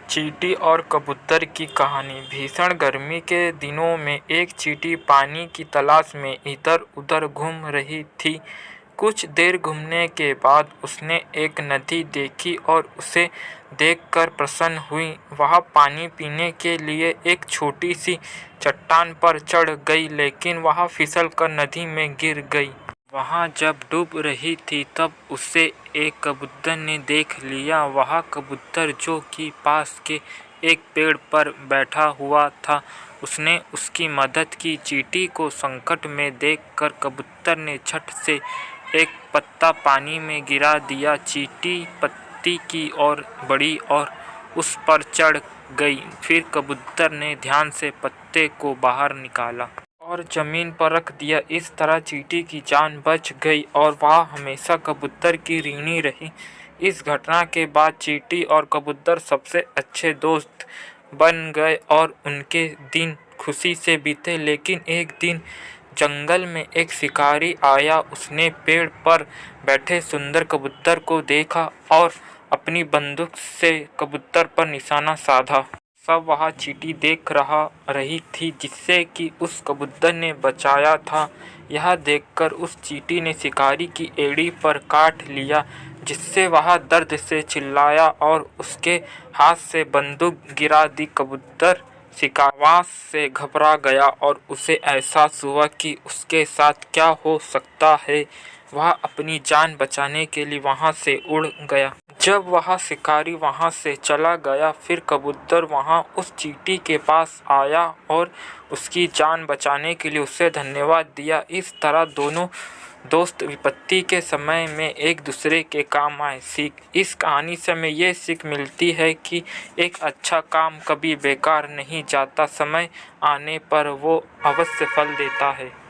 चींटी और कबूतर की कहानी। भीषण गर्मी के दिनों में एक चींटी पानी की तलाश में इधर-उधर घूम रही थी। कुछ देर घूमने के बाद उसने एक नदी देखी और उसे देखकर प्रसन्न हुई। वह पानी पीने के लिए एक छोटी सी चट्टान पर चढ़ गई, लेकिन वह फिसलकर नदी में गिर गई। वहाँ जब डूब रही थी तब उसे एक कबूतर ने देख लिया। वह कबूतर जो कि पास के एक पेड़ पर बैठा हुआ था, उसने उसकी मदद की। चींटी को संकट में देखकर कबूतर ने झट से एक पत्ता पानी में गिरा दिया। चींटी पत्ती की ओर बढ़ी और उस पर चढ़ गई। फिर कबूतर ने ध्यान से पत्ते को बाहर निकाला और जमीन पर रख दिया। इस तरह चींटी की जान बच गई और वह हमेशा कबूतर की ऋणी रही। इस घटना के बाद चींटी और कबूतर सबसे अच्छे दोस्त बन गए और उनके दिन खुशी से बीते। लेकिन एक दिन जंगल में एक शिकारी आया। उसने पेड़ पर बैठे सुंदर कबूतर को देखा और अपनी बंदूक से कबूतर पर निशाना साधा। सब वह चींटी देख रही थी जिससे कि उस कबूतर ने बचाया था। यह देखकर उस चींटी ने शिकारी की एड़ी पर काट लिया, जिससे वह दर्द से चिल्लाया और उसके हाथ से बंदूक गिरा दी। कबूतर शिकारी से घबरा गया और उसे एहसास हुआ कि उसके साथ क्या हो सकता है। वह अपनी जान बचाने के लिए वहां से उड़ गया। जब वह शिकारी वहां से चला गया, फिर कबूतर वहां उस चींटी के पास आया और उसकी जान बचाने के लिए उसे धन्यवाद दिया। इस तरह दोनों दोस्त विपत्ति के समय में एक दूसरे के काम आए। इस कहानी से हमें ये सीख मिलती है कि एक अच्छा काम कभी बेकार नहीं जाता, समय आने पर वो अवश्य फल देता है।